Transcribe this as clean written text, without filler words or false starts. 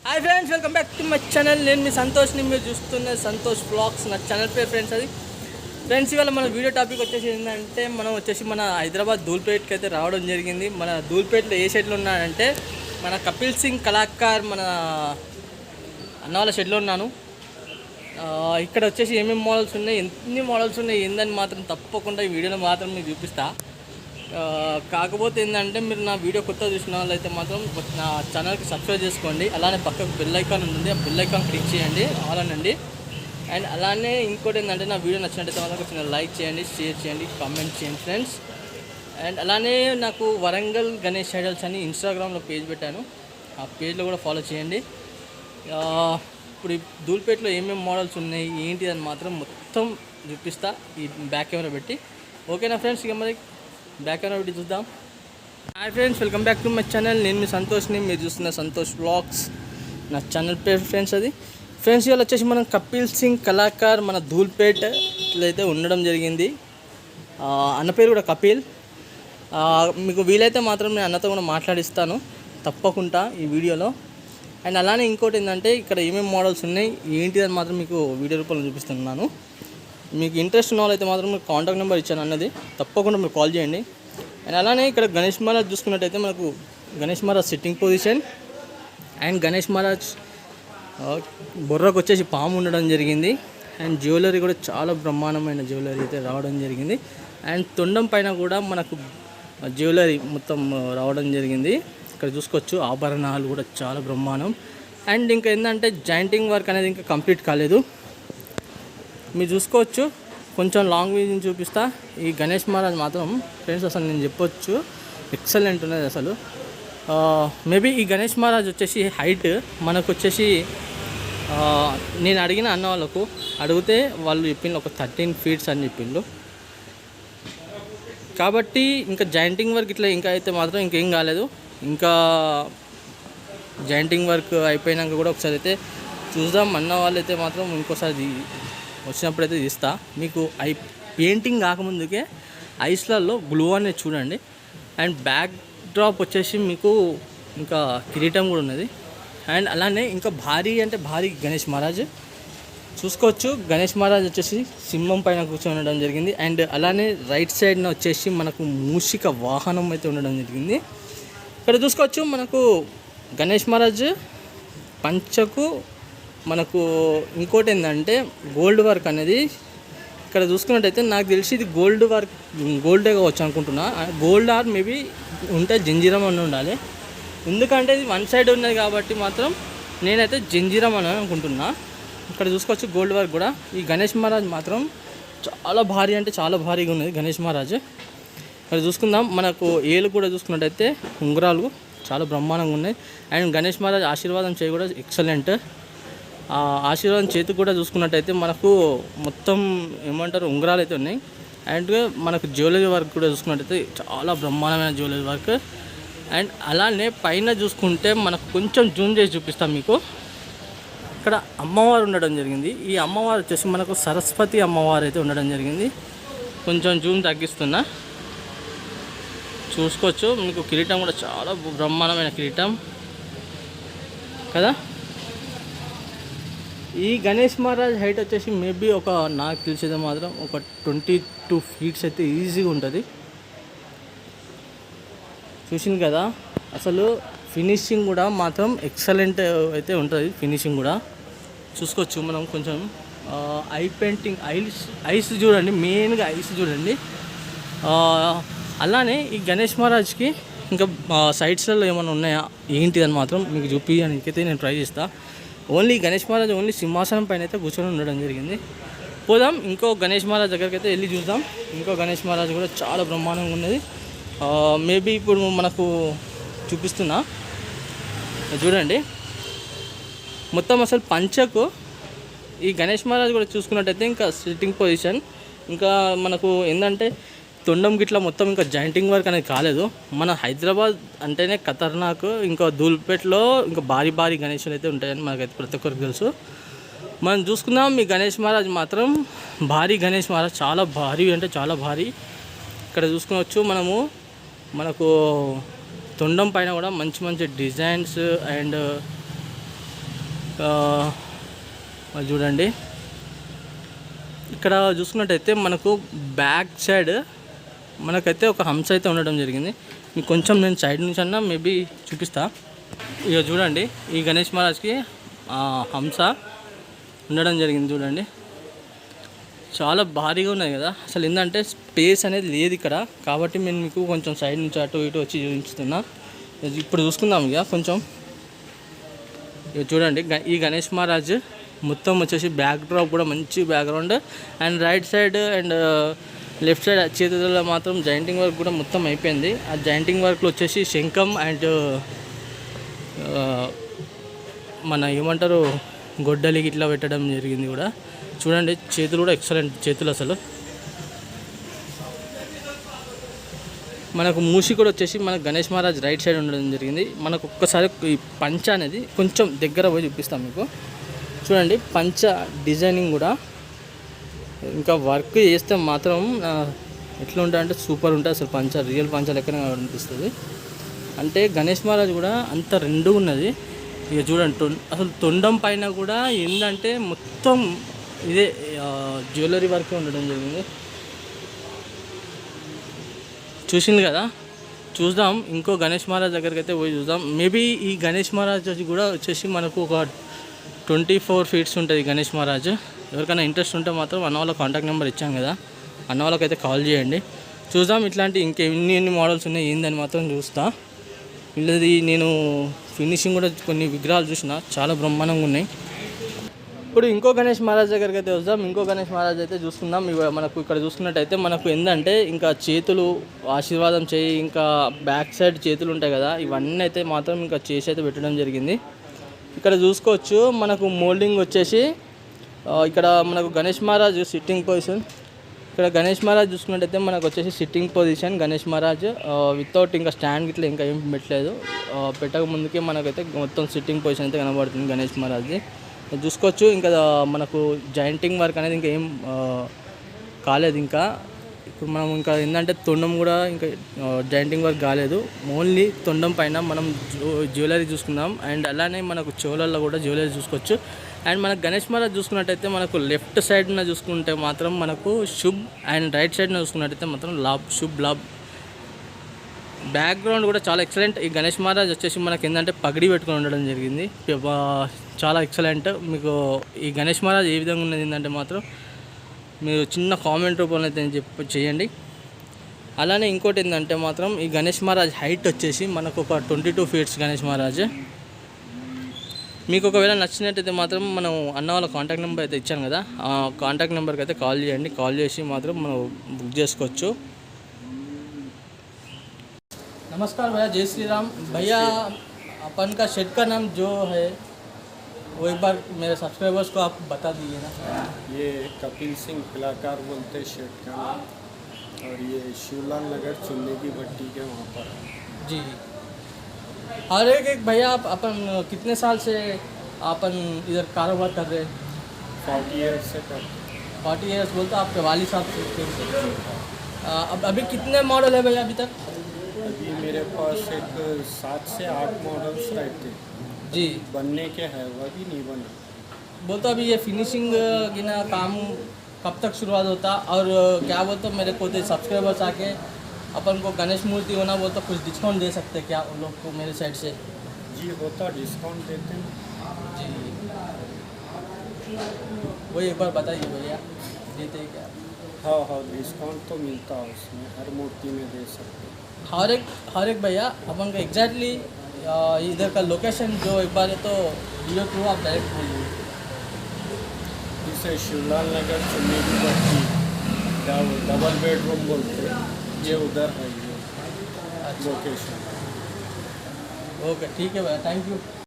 Hi friends, welcome back to my channel. నేను మీ సంతోష్ని, మీరు చూస్తున్న సంతోష్ బ్లాగ్స్. నా ఛానల్ పేరు ఫ్రెండ్స్ ఇవాళ మన వీడియో టాపిక్ వచ్చేసి ఏంటంటే మన హైదరాబాద్ ధూల్పేట్కి అయితే రావడం జరిగింది. మన ధూల్పేట్లో ఏ షెడ్లో ఉన్నానంటే మన కపిల్ సింగ్ కళాకార్ మన అన్న వాళ్ళ షెడ్లో ఉన్నాను. ఇక్కడ వచ్చేసి ఏమేమి మోడల్స్ ఉన్నాయి, ఎన్ని మోడల్స్ ఉన్నాయి ఏందని మాత్రం తప్పకుండా ఈ వీడియోలో మాత్రం మీకు చూపిస్తా. కాకపోతే ఏంటంటే మీరు నా వీడియో కొత్త చూసిన వాళ్ళైతే మాత్రం నా ఛానల్కి సబ్స్క్రైబ్ చేసుకోండి. అలానే పక్కకు బెల్ ఐకాన్ ఉంటుంది, ఆ బెల్ ఐకాన్ క్లిక్ చేయండి, ఆల్ అనండి. అండ్ అలానే ఇంకోటి ఏంటంటే నా వీడియో నచ్చినట్టయితే మాత్రం కొంచెం లైక్ చేయండి, షేర్ చేయండి, కామెంట్ చేయండి ఫ్రెండ్స్. అండ్ అలానే నాకు వరంగల్ గణేష్ ఐడల్స్ అని ఇన్స్టాగ్రామ్లో పేజ్ పెట్టాను, ఆ పేజ్లో కూడా ఫాలో చేయండి. ఇప్పుడు ఈ ధూల్పేట్లో ఏమేమి మోడల్స్ ఉన్నాయి ఏంటి అని మాత్రం మొత్తం చూపిస్తా ఈ బ్యాక్ కెమెరా పెట్టి. ఓకేనా ఫ్రెండ్స్, ఇక మరి బ్యాక్ కెమెరా పెట్టి చూద్దాం. Hi friends, welcome back to my channel. నేను మీ సంతోష్ని, మీరు చూస్తున్న సంతోష్ బ్లాగ్స్. నా ఛానల్ పేరు ఫ్రెండ్స్ ఇవాళ వచ్చేసి మనం కపిల్ సింగ్ కళాకార్ మన ధూల్పేట్ అయితే ఉండడం జరిగింది. అన్న పేరు కూడా కపిల్. మీకు వీలైతే మాత్రం నేను అన్నతో కూడా మాట్లాడిస్తాను తప్పకుండా ఈ వీడియోలో. అండ్ అలానే ఇంకోటి ఏంటంటే ఇక్కడ ఏమేమి మోడల్స్ ఉన్నాయి ఏంటి అని మాత్రం మీకు వీడియో రూపంలో చూపిస్తున్నాను. మీకు ఇంట్రెస్ట్ ఉన్న వాళ్ళైతే మాత్రం మీకు కాంటాక్ట్ నెంబర్ ఇచ్చాను అన్నది, తప్పకుండా మీరు కాల్ చేయండి. అండ్ అలానే ఇక్కడ గణేష్ మహారాజ్ చూసుకున్నట్టయితే మనకు Ganesh Maharaj sitting position and Ganesh Maharaj బొర్రకు వచ్చేసి పాము ఉండడం జరిగింది. అండ్ జ్యువెలరీ కూడా చాలా బ్రహ్మాండమైన జ్యువెలరీ అయితే రావడం జరిగింది. అండ్ తొండం పైన కూడా మనకు జ్యువెలరీ మొత్తం రావడం జరిగింది. ఇక్కడ చూసుకోవచ్చు, ఆభరణాలు కూడా చాలా బ్రహ్మాండం. అండ్ ఇంకా ఏంటంటే జాయింటింగ్ వర్క్ అనేది ఇంకా కంప్లీట్ కాలేదు, మీరు చూసుకోవచ్చు. కొంచెం లాంగ్ వీడియో చూపిస్తా. ఈ గణేష్ మహారాజ్ మాత్రం ఫ్రెండ్స్ అసలు నేను చెప్పొచ్చు ఎక్సలెంట్ ఉన్నది అసలు. మేబీ ఈ గణేష్ మహారాజ్ వచ్చేసి హైట్ మనకు వచ్చేసి నేను అడిగిన అన్న వాళ్ళకు అడిగితే వాళ్ళు చెప్పిండ్రు ఒక 13 feet అని చెప్పిండ్రు. కాబట్టి ఇంకా జాయింటింగ్ వర్క్ ఇట్లా ఇంకా అయితే మాత్రం ఇంకేం కాలేదు. ఇంకా జాయింటింగ్ వర్క్ అయిపోయినాక కూడా ఒకసారి అయితే చూద్దాం. అన్న వాళ్ళైతే మాత్రం ఇంకోసారి వచ్చినప్పుడైతే తీస్తా. మీకు పెయింటింగ్ కాకముందుకే ఐస్లలో గ్లూ అనేది చూడండి. అండ్ బ్యాక్ డ్రాప్ వచ్చేసి మీకు ఇంకా కిరీటం కూడా ఉన్నది. అండ్ అలానే ఇంకా భారీ అంటే భారీ గణేష్ మహారాజ్ చూసుకోవచ్చు. గణేష్ మహారాజ్ వచ్చేసి సింహం పైన కూర్చొని ఉండడం జరిగింది. అండ్ అలానే రైట్ సైడ్న వచ్చేసి మనకు మూషిక వాహనం అయితే ఉండడం జరిగింది. ఇక్కడ చూసుకోవచ్చు మనకు గణేష్ మహారాజ్ పంచకు మనకు ఇంకోటి ఏంటంటే గోల్డ్ వర్క్ అనేది ఇక్కడ చూసుకున్నట్టయితే నాకు తెలిసి ఇది గోల్డే కావచ్చు అనుకుంటున్నా. గోల్డ్ ఆర్ మేబీ ఉంటే జంజీరం అని ఉండాలి, ఎందుకంటే ఇది వన్ సైడ్ ఉన్నది కాబట్టి మాత్రం నేనైతే జంజీరం అని అనుకుంటున్నా. ఇక్కడ చూసుకోవచ్చు గోల్డ్ వర్క్ కూడా. ఈ గణేష్ మహారాజ్ మాత్రం చాలా భారీ అంటే చాలా భారీగా ఉన్నది గణేష్ మహారాజ్. ఇక్కడ చూసుకుందాం, మనకు ఏలు కూడా చూసుకున్నట్టయితే ఉంగరాలు చాలా బ్రహ్మాండంగా ఉన్నాయి. అండ్ గణేష్ మహారాజ్ ఆశీర్వాదం చేయి కూడా ఎక్సలెంట్. ఆశీర్వాదం చేతికి కూడా చూసుకున్నట్టయితే మనకు మొత్తం ఏమంటారు ఉంగరాలు అయితే ఉన్నాయి. అండ్ మనకు జ్యువెలరీ వర్క్ కూడా చూసుకున్నట్టయితే చాలా బ్రహ్మాండమైన జ్యువెలరీ వర్క్. అండ్ అలానే పైన చూసుకుంటే మనకు కొంచెం జూమ్ చేసి చూపిస్తాం మీకు. ఇక్కడ అమ్మవారు ఉండడం జరిగింది. ఈ అమ్మవారు వచ్చేసి మనకు సరస్వతి అమ్మవారు అయితే ఉండడం జరిగింది. కొంచెం జూమ్ తగ్గిస్తున్నా, చూసుకోవచ్చు. మీకు కిరీటం కూడా చాలా బ్రహ్మాండమైన కిరీటం కదా. ఈ గణేష్ మహారాజ్ హైట్ వచ్చేసి మేబీ నాకు తెలిసేది మాత్రం ఒక 22 feet అయితే ఈజీగా ఉంటుంది. చూసింది కదా, అసలు ఫినిషింగ్ కూడా మాత్రం ఎక్సలెంట్ అయితే ఉంటుంది. ఫినిషింగ్ కూడా చూసుకోవచ్చు. మనం కొంచెం పెయింటింగ్ ఐస్ చూడండి, మెయిన్గా ఐస్ చూడండి. అలానే ఈ గణేష్ మహారాజ్కి ఇంకా సైడ్స్లలో ఏమైనా ఉన్నాయా ఏంటిదని మాత్రం మీకు చూపించడానికైతే నేను ట్రై చేస్తాను. ఓన్లీ గణేష్ మహారాజ్ ఓన్లీ సింహాసనం పైన అయితే కూర్చొని ఉండడం జరిగింది. పోదాం ఇంకో గణేష్ మహారాజ్ దగ్గరికి అయితే వెళ్ళి చూద్దాం. ఇంకో గణేష్ మహారాజ్ కూడా చాలా బ్రహ్మాండంగా ఉన్నది. మేబీ ఇప్పుడు మనకు చూపిస్తున్నా చూడండి. మొత్తం అసలు పంచకు ఈ గణేష్ మహారాజ్ కూడా చూసుకున్నట్టయితే ఇంకా సిట్టింగ్ పొజిషన్, ఇంకా మనకు ఏంటంటే తొండం గిట్లా మొత్తం ఇంకా జాయింటింగ్ వర్క్ అనేది కాలేదు. మన హైదరాబాద్ అంటేనే ఖతర్నాక్. ఇంకా ధూల్పేట్లో ఇంకా భారీ భారీ గణేషులు అయితే ఉంటాయని మనకైతే ప్రతి ఒక్కరికి తెలుసు. మనం చూసుకుందాం, మీ గణేష్ మహారాజ్ మాత్రం భారీ గణేష్ మహారాజ్, చాలా భారీ అంటే చాలా భారీ. ఇక్కడ చూసుకోవచ్చు మనకు తొండం పైన కూడా మంచి మంచి డిజైన్స్ అండ్ మరి చూడండి, ఇక్కడ చూసుకున్నట్టయితే మనకు బ్యాక్ సైడ్ మనకైతే ఒక హంస అయితే ఉండడం జరిగింది. మీకు కొంచెం నేను సైడ్ నుంచి అన్నా మేబీ చూపిస్తా. ఇక చూడండి, ఈ గణేష్ మహారాజ్కి హంస ఉండడం జరిగింది. చూడండి, చాలా భారీగా ఉన్నది కదా. అసలు ఏంటంటే స్పేస్ అనేది లేదు ఇక్కడ, కాబట్టి నేను మీకు కొంచెం సైడ్ నుంచి అటు ఇటు వచ్చి చూపిస్తున్నా. ఇప్పుడు చూసుకుందాం ఇక కొంచెం. ఇక చూడండి, ఈ గణేష్ మహారాజ్ మొత్తం వచ్చేసి బ్యాక్ డ్రాప్ కూడా మంచి background, and right side and left side చేతుల్లో మాత్రం జాయింటింగ్ వర్క్ కూడా మొత్తం అయిపోయింది. ఆ జాయింటింగ్ వర్క్లో వచ్చేసి శంఖం అండ్ మన ఏమంటారు గొడ్డలికి ఇట్లా పెట్టడం జరిగింది కూడా. చూడండి, చేతులు కూడా ఎక్సలెంట్ చేతులు. అసలు మనకు మూసి కూడా వచ్చేసి మనకు గణేష్ మహారాజ్ రైట్ సైడ్ ఉండడం జరిగింది. మనకు ఒక్కసారి ఈ పంచ అనేది కొంచెం దగ్గర పోయి చూపిస్తాం మీకు. చూడండి, పంచ డిజైనింగ్ కూడా ఇంకా వర్క్ చేస్తే మాత్రం ఎట్లా ఉంటుంది అంటే సూపర్ ఉంటుంది. అసలు పంచ రియల్ పంచ లెక్కనే అనిపిస్తుంది. అంటే గణేష్ మహారాజ్ కూడా అంత రెండు ఉన్నది. ఇక చూడండి, అసలు తొండం పైన కూడా ఏంటంటే మొత్తం ఇదే జ్యువెలరీ వర్క్ ఉండడం జరిగింది. చూసింది కదా. చూద్దాం, ఇంకో గణేష్ మహారాజ్ దగ్గరికి అయితే పోయి చూద్దాం. మేబీ ఈ గణేష్ మహారాజ్ కూడా వచ్చేసి మనకు ఒక 24 feet ఉంటుంది గణేష్ మహారాజ్. ఎవరికైనా ఇంట్రెస్ట్ ఉంటే మాత్రం అన్న వాళ్ళ కాంటాక్ట్ నెంబర్ ఇచ్చాం కదా, అన్న వాళ్ళకైతే కాల్ చేయండి. చూద్దాం ఇట్లాంటి ఇంకెన్ని మోడల్స్ ఉన్నాయి ఏందని మాత్రం చూస్తా. వీళ్ళది నేను ఫినిషింగ్ కూడా కొన్ని విగ్రహాలు చూసిన, చాలా బ్రహ్మాండంగా ఉన్నాయి. ఇప్పుడు ఇంకో గణేష్ మహారాజ్ దగ్గరికి అయితే వద్దాం. ఇంకో గణేష్ మహారాజ్ అయితే చూసుకుందాం. మనకు ఇక్కడ చూసుకున్నట్టయితే మనకు ఏంటంటే ఇంకా చేతులు ఆశీర్వాదం చేయి, ఇంకా బ్యాక్ సైడ్ చేతులు ఉంటాయి కదా, ఇవన్నీ అయితే మాత్రం ఇంకా చేసి అయితే పెట్టడం జరిగింది. ఇక్కడ చూసుకోవచ్చు, మనకు మోల్డింగ్ వచ్చేసి ఇక్కడ మనకు గణేష్ మహారాజ్ సిట్టింగ్ పొజిషన్. ఇక్కడ గణేష్ మహారాజ్ చూసుకున్నట్టయితే మనకు వచ్చేసి sitting position Ganesh Maharaj without ఇంకా స్టాండ్ ఇట్లా ఇంకా ఏం పెట్టలేదు. పెట్టక ముందుకే మనకైతే మొత్తం సిట్టింగ్ పొజిషన్ అయితే కనబడుతుంది గణేష్ మహారాజ్ది. చూసుకోవచ్చు, ఇంకా మనకు జాయింటింగ్ వర్క్ అనేది ఇంకా ఏం కాలేదు. ఇంకా ఇప్పుడు మనం ఇంకా ఏంటంటే తొండం కూడా ఇంకా జాయింటింగ్ వర్క్ కాలేదు. ఓన్లీ తొండం పైన మనం జ్యువెలరీ చూసుకుందాం. అండ్ అలానే మనకు చెవులలో కూడా జ్యువెలరీ చూసుకోవచ్చు. అండ్ మనకు గణేష్ మహారాజ్ చూసుకున్నట్టయితే మనకు లెఫ్ట్ సైడ్న చూసుకుంటే మాత్రం మనకు శుభ్, అండ్ రైట్ సైడ్న చూసుకున్నట్టయితే మాత్రం లాభ్, శుభ్ లాభ్. బ్యాక్గ్రౌండ్ కూడా చాలా ఎక్సలెంట్. ఈ గణేష్ మహారాజ్ వచ్చేసి మనకి ఏంటంటే పగడి పెట్టుకొని ఉండడం జరిగింది. చాలా ఎక్సలెంట్. మీకు ఈ గణేష్ మహారాజ్ ఏ విధంగా ఉన్నది ఏంటంటే మాత్రం మీరు చిన్న కామెంట్ రూపంలో అయితే చేయండి. అలానే ఇంకోటి ఏంటంటే మాత్రం ఈ గణేష్ మహారాజ్ హైట్ వచ్చేసి మనకు ఒక 22 feet గణేష్ మహారాజ్. మీకు ఒకవేళ నచ్చినట్టయితే మాత్రం మనం అన్న వాళ్ళ కాంటాక్ట్ నెంబర్ అయితే ఇచ్చాను కదా, ఆ కాంటాక్ట్ నెంబర్కి అయితే కాల్ చేయండి. కాల్ చేసి మాత్రం మనం బుక్ చేసుకోవచ్చు. नमस्कार भैया, जय श्री राम भैया। अपन का शेड का नाम जो है वो एक बार मेरे सब्सक्राइबर्स को आप बता दीजिए ना। ये कपिल सिंह कलाकार बोलते शेड का नाम, और ये शिवलाल नगर चुन्नी की भट्टी के वहाँ पर जी। और एक भैया आप अपन कितने साल से अपन इधर कारोबार कर रहे हैं? 40 years से करते। 40 years बोलते आपके वाली साहब से। अब अभी कितने मॉडल है भैया अभी तक? अभी मेरे पास एक 7 से 8 मॉडल्स रहते जी। बनने के है, वह भी नहीं बना। बोलते अभी ये फिनिशिंग की ना काम कब तक शुरुआत होता, और क्या बोलते मेरे को सब्सक्राइबर्स आके अपन को गणेश मूर्ति होना बोलते कुछ डिस्काउंट दे सकते क्या उन लोग को मेरे साइड से? जी होता, डिस्काउंट देते हैं जी। वही एक बार बताइए भैया, देते हैं क्या? हाँ हाँ, डिस्काउंट तो मिलता है उसमें, हर मूर्ति में दे सकते हैं। हर एक भैया अपन को एग्जैक्टली इधर का लोकेशन जो एक बार है तो वीडियो थ्रू आप डायरेक्ट बोलिए। इसे शिवलाल नगर चुन्नी की भट्टी, डबल बेडरूम बोलते हैं, ये उधर है ये लोकेशन। ओके ठीक है भैया, थैंक यू।